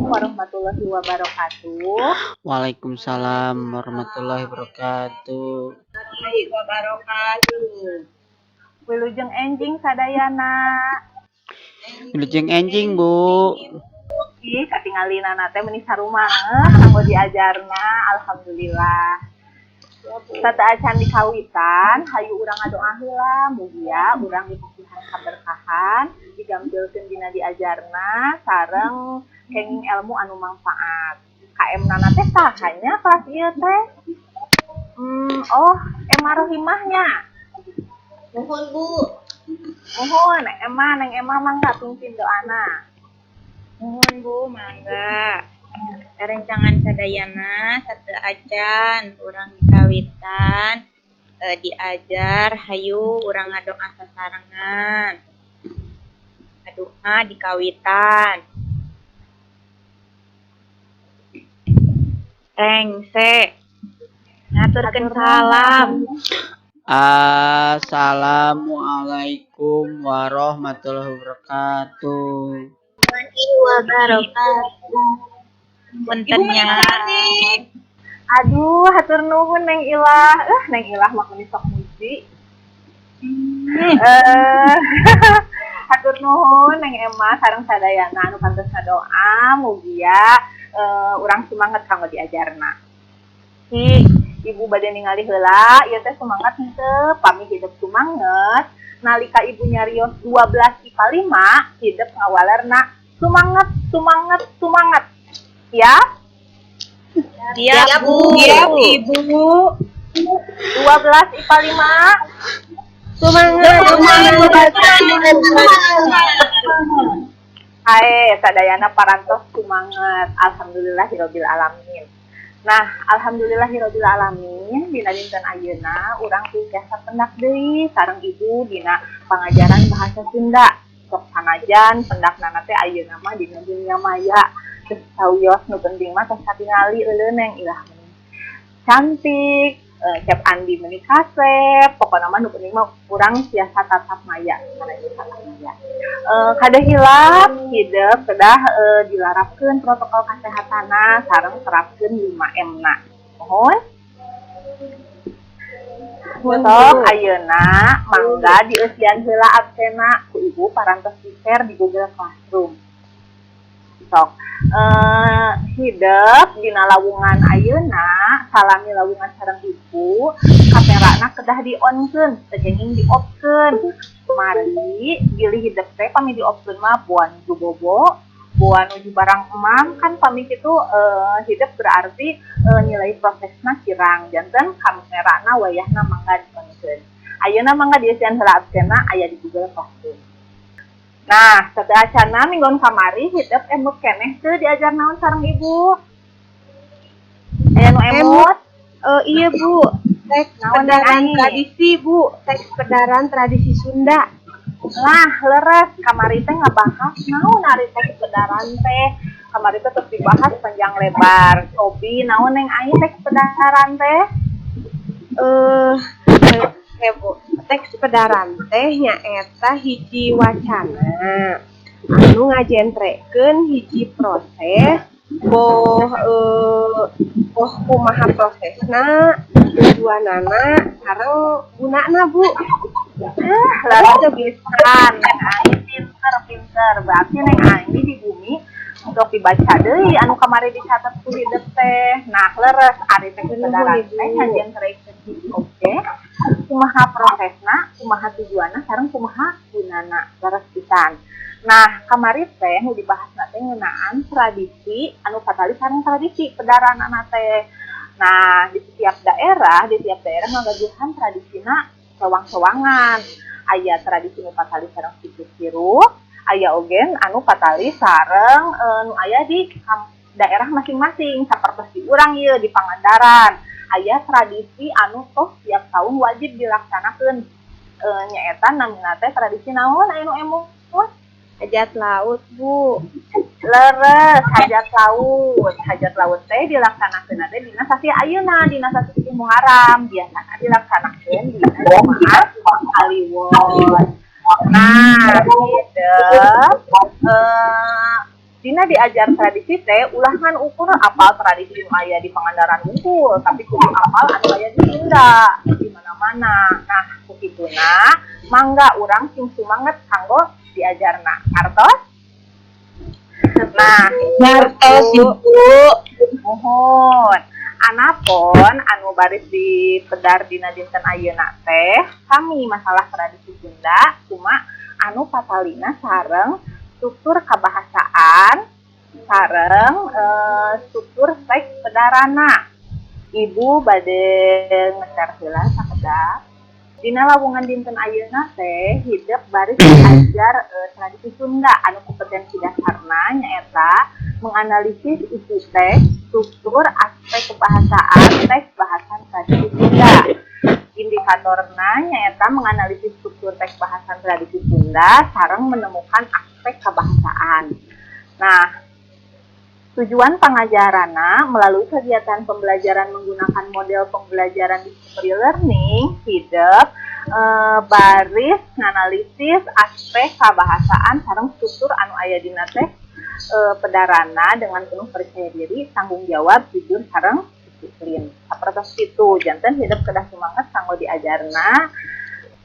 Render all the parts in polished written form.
warahmatullahi wabarakatuh. Waalaikumsalam warahmatullahi wabarakatuh. Wilujeng enjing sadayana. Wilujeng enjing, Bu. Ih, katinggalinana teh meuni sarumangeus kanggo diajarna. Alhamdulillah. Sateuacan dikawitan, hayu urang ngadoa heula mugia urang dipasihan kaberkahan, digambilkeun dina diajarna sareng kenging ilmu anu manfaat. KM-na teh sahanya kelas ieu teh? Emma Rohimahnya. Mohon Bu. Mohon, Neng Emma mangga pimpin doana. Mohon Bu, mangga. Rencangan sadayana sateuacan urang dikawitan diajar hayu urang ngadoa sasarengan. Ngadoa dikawitan. Rengse. Ngaturkeun salam. Assalamualaikum warahmatullahi wabarakatuh. Puntennya. Aduh, hatur nuhun Neng Ilah. Neng Ilah mah geus sok muji. Hatur nuhun Neng Emma sareng sadayana anu kantos ngadoa mugia urang semangat kanggo diajarna. Ibu bade ningali heula ieu teh semangat henteu pami hidup sumanget nalika ibu nyarios 12 IPA 5 hidup ngawalerna semangat ya. Siap Bu. Siap Ibu. 12 IPA 5 semangat. Hai sadayana parantos semangat. Alhamdulillahirabbil alamin. Nah, alhamdulillahirabbil alamin dina dinten ayeuna urang tiasa pendak deui sareng Ibu dina pangajaran bahasa Sunda. Sok sanajan pendakna teh ayeuna mah dina dunia maya geus sawios nu penting mah tos katingali euleun Neng Ilah cantik, Cep Andi meuni kasep, pokona mah nu penting mah urang tiasa tatap maya, kada hilap hidup kedah dilarapkeun protokol kasehatana sareng terapkeun 5M-na. Mohon. Sok ayeuna mangga dieusian heula absena ku Ibu parantos di-share di Google Classroom. Sok hidup dina lawungan ayeuna salami lawungan sareng Ibu kamerana kedah di-on-keun teu geuning di-off-keun. Mari pilih hidup teh pami di-off-keun mah buan jubobo buan uji barang emam kan pami kitu hidup berarti nilai prosesna kirang janten kamerana wayahna mangga di-on-keun. Ayeuna mangga dieusian heula absena aya di Google Classroom. Nah, sateuacanna minggon kamari hidup emut keneh teu diajar naon sareng Ibu. Aya nu emut? Iya Bu, teks pedaran tradisi Bu, teks pedaran tradisi Sunda. Lah, leres kamari teh ngabahas naon ari teks pedaran teh. Kamari teh terus dibahas panjang lebar. Sobi naon Neng Ai teks pedaran teh? Bu, teks pedaran teh nyaeta hiji wacana anu ngajentrekeun hiji proses boh kumaha prosesna tujuanana sareng gunana Bu. Lalu kebiasaan Neng Ai pinter berarti Neng Ai di bumi untuk dibaca deui anu kamari dicatat ku hidup teh. Nah, leres ari teh pedaran teh ngajentrekeun hiji objek kumaha prosesna, kumaha tujuanna sareng kumaha gunana leres pisan. Nah, kamari teh nu dibahasna teh ngeunaan tradisi anu patali sareng tradisi pedaranana teh. Nah, di setiap daerah ngagaduhan tradisina sewang-sewangan. Aya tradisi nu patali sareng siku-siru, aya ogen anu patali sareng nu aya di daerah masing-masing sapertos di urang ieu di Pangandaran. Aya tradisi anu tos tiap tahun wajib dilaksanakeun nyaeta namina teh tradisi naon aya nu emut? Hajat laut Bu. Leres hajat laut teh dilaksanakeun teh dina sasi ayeuna dina sasi Muharram biasana dilaksanakeun dina Jumaah Kaliwon. Nah, hidup Dina diajar tradisi teh ulangan ukur apal tradisi nu aya di Pangandaran unggul, tapi kudu apal anu aya di Sunda di mana-mana. Nah, kukituna mangga urang sing sumanget kanggo diajarna. Artos? Nah, Ngartos Ibu. mohon. Anapun anu baris di pedar dina dinten ayeuna teh kami masalah tradisi Sunda cuma anu patalina sareng struktur kabahasaan sareng struktur teks pedarana. Ibu bade ngecer heula sakedap dina lawungan dinten ayeuna teh hidup baris diajar tradisi Sunda anu kompetensi dasarna nyaeta menganalisis isi teks, struktur, aspek kebahasaan, teks bahasan tradisi Sunda. Indikatorna nyaeta menganalisis struktur teks bahasan tradisi Sunda sareng menemukan aspek kebahasaan. Nah, tujuan pengajaranna melalui kegiatan pembelajaran menggunakan model pembelajaran discovery learning hidup baris nganalisis aspek kabahasaan sareng struktur anu aya dina teh pedarana dengan penuh percaya diri, tanggung jawab, jujur sareng disiplin. Sapertos kitu janten hidup kedah semangat kanggo diajarna.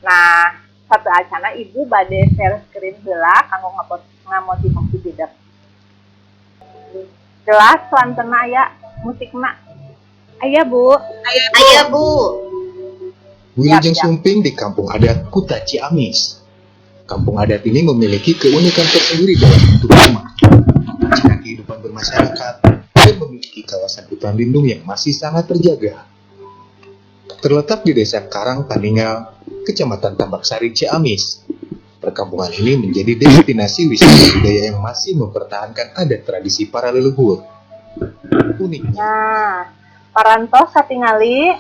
Nah, satu acana ibu bade share screen heula kanggo ngamotivasi hidup. Jelas lantena aya musik mak. Aya Bu. Aya Bu. Wilujeng Sumping di Kampung Adat Kuta Ciamis. Kampung adat ini memiliki keunikan tersendiri dalam bentuk rumah, ciri kehidupan bermasyarakat, dan memiliki kawasan hutan lindung yang masih sangat terjaga. Terletak di Desa Karang Paningal, Kecamatan Tambak Sari, Ciamis. Perkampungan ini menjadi destinasi wisata budaya yang masih mempertahankan adat tradisi para leluhur. Uniknya, Nah, parantos katingali.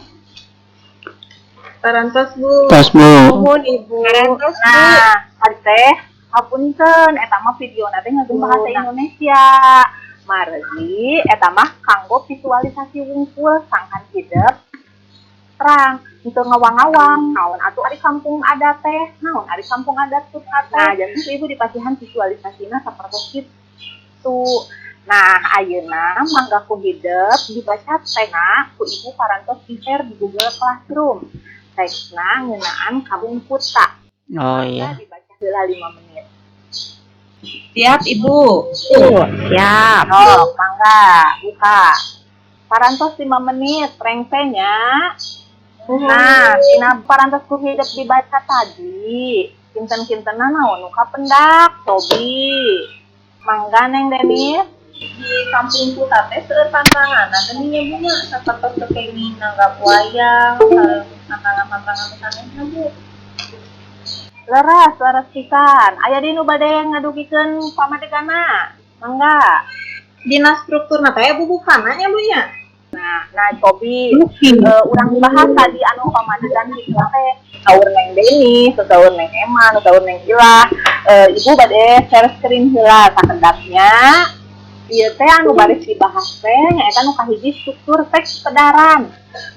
Parantos Bu. Tos Bu. Mohon Ibu. Parantos Bu. Nah, hari teh hapunten eta mah video teh ngeukeun bahasa Indonesia. Margi eta mah kanggo visualisasi wungkul sangkan hidup terang untuk ngawang-ngawang naon atuh ari kampung adat teh naon ari kampung adat Kuta teh. Nah, jadi ibu dipasihan visualisasina sapertos kitu. Nah, ayeuna mangga ku hidup dibaca tena ku ibu parantos di-share di Google Classroom. Teksna ngeunaan Kampung Kuta. Oh iya. Dibaca heula 5 menit. Siap Ibu. Siap. Oh, mangga buka. Parantos 5 menit rengsenya. Nah, dina parantos ku hidup dibaca tadi. Kinten-kintenna naon nu kapendak, Tobi. Mangga Neng Denis. Di Kampung Kuta teh seueur tantangan tadinya Bu nya sapertos kepengin nanggap wayang, tantangan-tantangan sanesna Bu. Leres pisan. Aya di nu bade ngadugikeun pamadegana. Mangga. Dina strukturna teh bubukana nya Bu nya. Nah, Tobi, urang bahas tadi anu pamadegan di teh saur Neng Denis, saur Neng Emma, saur Neng Ila. Ibu bade share screen heula sakedapnya. Ieu teh anu baris dibahas teh nyaeta nu kahiji struktur teks pedaran.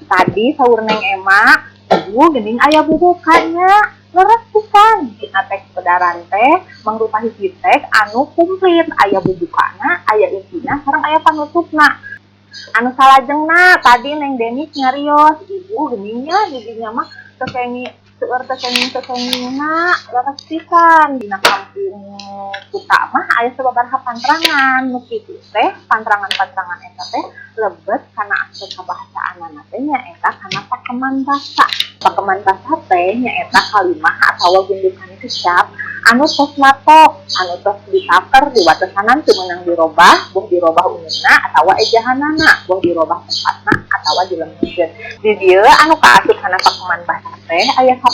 Tadi saur Neng Emma, ibu geuning aya bubukannya. Leres pisan. Dina teks pedaran teh mangrupa hiji teks anu komplit, aya bubukana, aya intina, sareng aya panutupna. Anu salajengna tadi Neng Denis nyarios, ibu geuningnya didinya mah tekenging seueur tekenging-tekengingna leres pisan. Dina Kampung Kuta mah aya sababaraha pantrangan nu kitu teh pantrangan-pantrangan eta teh lebet kana aspek kabahasaanna teh nyaeta kana pakeman basa. Pakeman basa teh nyaeta kalimah atawa gundukan kecap anu tos matok, anu tos ditaker di watesanan teu meunang dirobah, boh dirobah umumna atawa ejahanana, boh dirobah tempatna atawa dilembutkeun. Di dieu anu kaasup kana pakeman basa teh aya 10,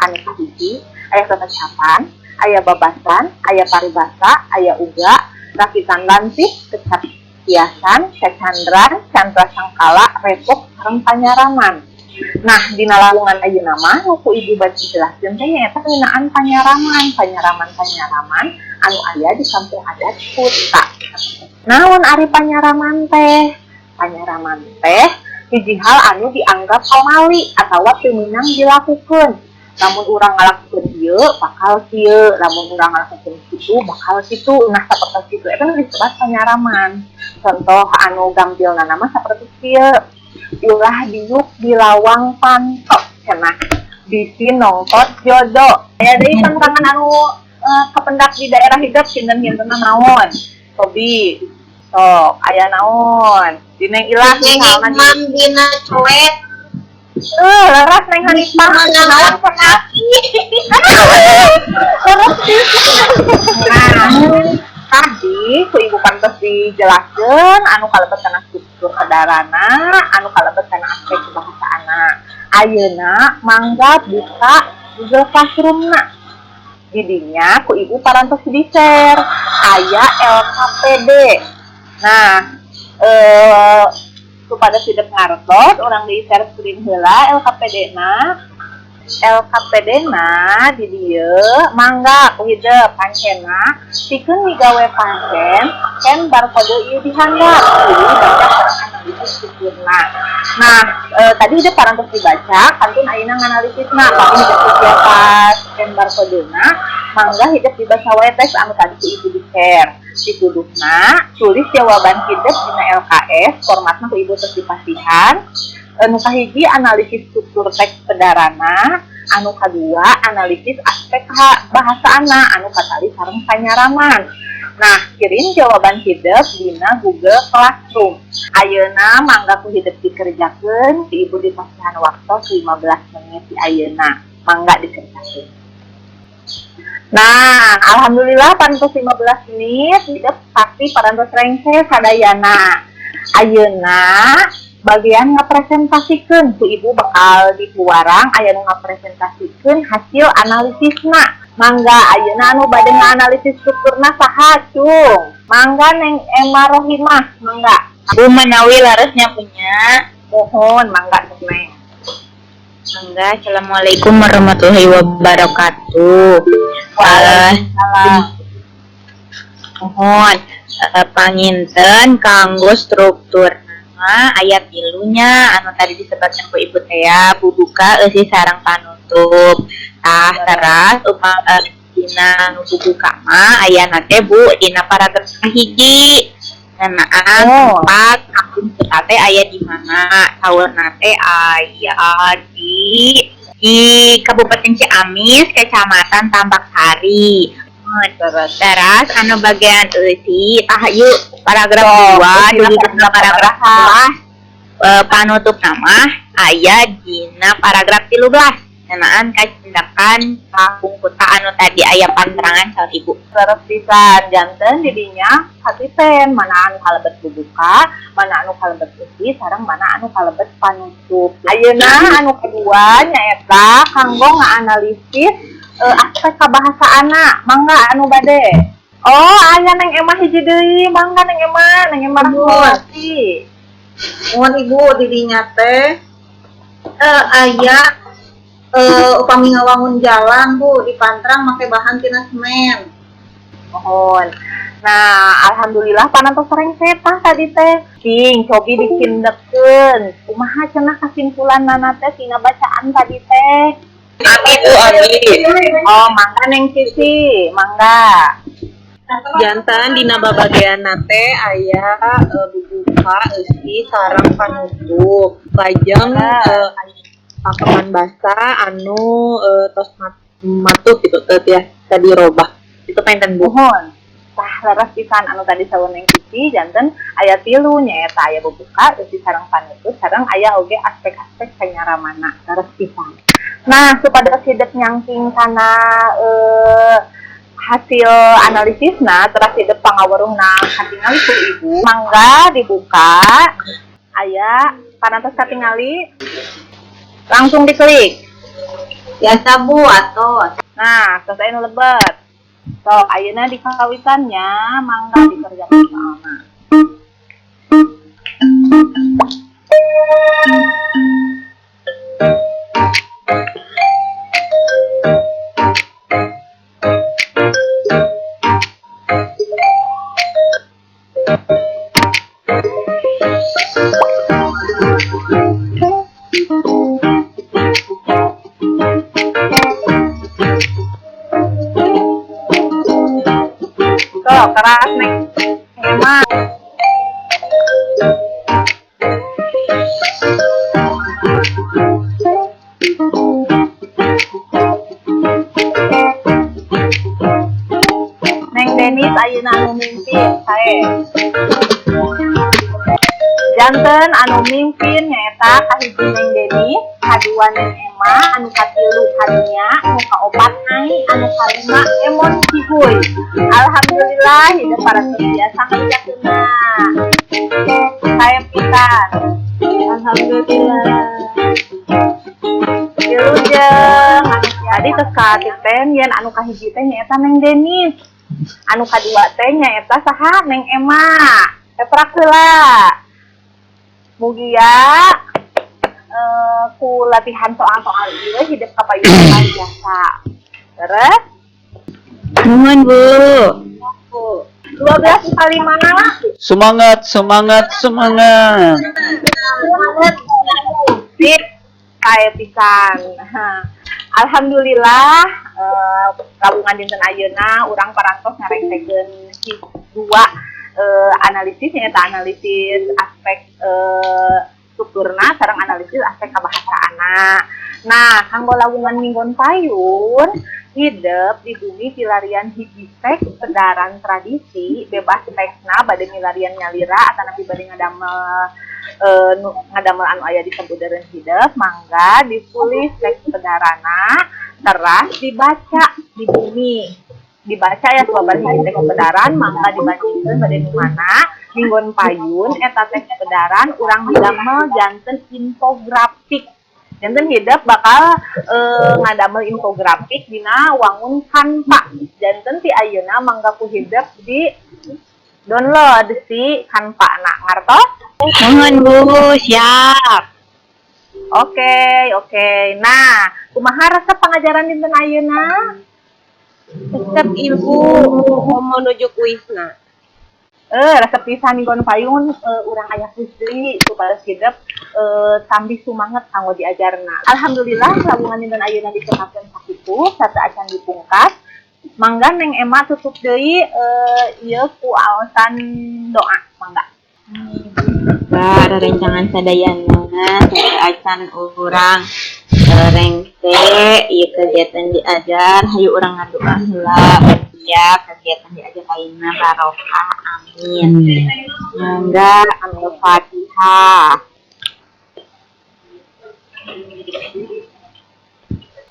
anu kahiji aya kecapan, aya babasan, aya paribasa, aya uga, rakitan lantik, kecap hiasan, kecandran, candra sangkala, repok, sareng panyaraman. Nah, dina lawungan ayeuna mah ku ibu baca jelaskeun teh nyaeta ngeunaan panyaraman anu aya di kampung adat Kuta. Naon ari panyaraman teh? Panyaraman teh hiji hal anu dianggap pamali atawa teu meunang dilakukeun. Lamun urang ngalakukeun ieu bakal kieu, lamun urang ngalakukeun kitu bakal kitu. Nah sapertos kitu eta nu disebut panyaraman. Contoh anu gampilna nama saperti kieu. Ulah diuk di lawang pantok cenah. Bisi nongtot jodoh. Aya deui tantangan anu kependak di daerah hidup sinten-sintenna naon? Hobi. Sok aya naon? Dina ilah misalna di dina cuek. leras neng Hanifah naon cenah. Nah, tadi ku ibu kantos dijelaskeun anu kalebet kana struktur kedarana, anu kalebet kana aspek bahasaana. Ayeuna mangga buka Google Classroom-na. Di dinya ku ibu parantos di-share aya LKPD. Nah, kepada sidak ngartos orang di-share screen heula LKPD-na. LKPD-na di dieu mangga ku hideuk pancena pikeun digawe pancen ken barcode ieu dihandap jadi baca analisis strukturna. Nah, tadi udah parantos dibaca kantun ayeuna nganalisisna tapi hideuk siapa ken barcode-na mangga hideuk dibaca wae teks anu tadi ku ibu di-share. Ditudukna tulis jawaban hideuk dina LKS formatna ku ibu teu dipasihan. Anu kahiji analisis struktur teks pedarana, anu kadua analisis aspek bahasaana, anu katali sareng panyaraman. Nah, kirim jawaban hideuk dina Google Classroom. Ayeuna mangga ku hideuk dikerjakeun, di ibu dipasihan waktu 15 menit di ayeuna. Mangga dikerjakeun. Nah, alhamdulillah parantos 15 menit hideuk pasti parantos rengse sadayana. Ayeuna bagian ngapresentasikeun ku ibu bakal dipuarang aya nu ngapresentasikeun hasil analisisna. Mangga ayeuna anu bade nganalisis strukturna saha cung? Mangga Neng Emma Rohimah, mangga. Bu menawi laresnya punya. Mohon mangga Neng. Mangga. Assalamualaikum warahmatullahi wabarakatuh. Waalaikumsalam. Mohon panginten kanggo struktur ayat tilunya anu tadi disebutkan ku ibu teh bubuka eusi sareng panutup. Tah teras dina nu bubuka mah ayana teh Bu dina paragraf hiji. Ngenaan 4 akun kita teh aya di mana? Saurna teh aya di Kabupaten Ciamis, Kecamatan Tambak Sari. Teras anu bagian eusi tah yuk paragraf 2 dulu dina paragraf 11 panutup nama aya dina paragraf 13 ngenaan kacindakan pungkuta anu tadi aya panterangan saur ibu. Terus pisan janten didinya katiten mana anu kalebet bubuka, mana anu kalebet eusi sareng mana anu kalebet panutup. Ayeuna anu kedua nyaeta kanggo ngaanalisis aspek kabahasaana. Mangga anu bade. Oh, aya Neng Emma hiji deui, mangga Neng Emma Rahmawati. Mohon ibu didinya teh aya upami ngawangun jalan Bu di Pantrang make bahan tina semen. Mohon. Nah, alhamdulillah parantos rengsetah tadi teh. Cing, cobi dikindekeun. Kumaha cenah kasimpulanna teh tina bacaan tadi teh? Amin Bu, amin. Oh, mangga Neng Cici, mangga. Jantan dina babageanna teh aya bubuka eusi sareng panutup. Lajeng pakeman basa anu tos matuh gitu teh tadi robah. Itu penten Bu. Mohon. Tah leres pisan anu tadi saur Neng Cici janten aya 3 nyaeta aya bubuka eusi sareng panutup sareng aya oge aspek-aspek panyaramanna. Leres pisan. Nah, supados hideuk nyangking kana hasil analisisna terus hideuk pangaweruhna katingali ku ibu. Mangga dibuka. Aya parantos katingali langsung diklik. Biasa Bu atos. Nah, selesai nu lebet. So, ayeuna dikawitannya mangga dikerjakeun soalna. teras neng emang Neng Denis ayeuna anu mimpin sae. Janten anu mimpin nyaeta kahiji Neng Denis, kadua Neng Emma, anu katilu Kania, anu kaopat Nai, anu kalima Emon Cihuy. Alhamdulillah hidup para biasa ngajakeuna. Sae pisan. Alhamdulillah. Wilujeng tadi teka teh yen anu kahiji teh nyaeta Neng Denis, anu kadua teh nyaeta saha Neng Emma. Teprak heula. Mugia ku latihan soal-soal ieu hidup kapayun biasa. Terus Nuhun Bu. 12 kali mana lah? Semangat, semangat, semangat. Sip, kae pisan. Alhamdulillah gabungan dinten ayeuna urang parantos ngarengsekeun dua analisis nyaeta analisis aspek strukturna sareng analisis aspek kabahasaana. Nah, kanggo lawungan minggon payun hidup di bumi pilarian hiji teks pedaran tradisi bebas teksna bade milarian nyalira atanapi bade ngadamel anu aya di sabudeureun hidup mangga ditulis teks pedarana teras dibaca di bumi. Dibaca ya sobat hiji teks pedaran mangga dibandingkeun bade nu mana minggon payun eta teks pedaran urang didamel janten infografik. Janten hidup bakal ngadamel infografik dina wangun Canva. Janten ti ayeuna mangga ku hidup di download si Canva na ngartos. Nuhun Bu, siap. Oke. Nah, kumaha resep pengajaran dinten ayeuna? Tetap Ibu menuju kuisna. Resep pisan minggon payun urang aya kusli supaya hidup tambih sumanget kanggo diajarna. Alhamdulillah lawungan dinten ayeuna dicenakeun sakitu sarta acan dipungkas. Mangga Neng Emma tutup deui ieu ku aosan doa. Mangga. Ada rencangan sadayana saya acan urang rengse ieu kegiatan diajar hayu urang ngadoa heula ya kegiatan diajar lainna barokah amin. Mangga ambil Fatihah.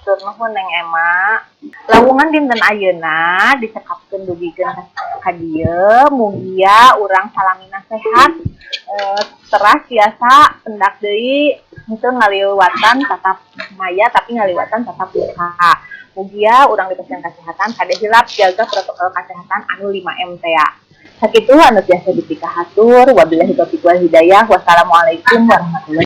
Tur nuhun Neng Emma. Lawungan dinten ayeuna disekapkeun dugikeun ka dieu mugia urang salamina sehat. Teras biasa pendak deui henteu ngaliwatan tatap maya tapi ngaliwatan tatap muka. Mugia urang dipasieun kesehatan kade hilap jaga protokol kesehatan anu 5M teh ya. Sakitu anu biasa dipikahatur wabillahi taufiq wal hidayah. Wassalamualaikum warahmatullahi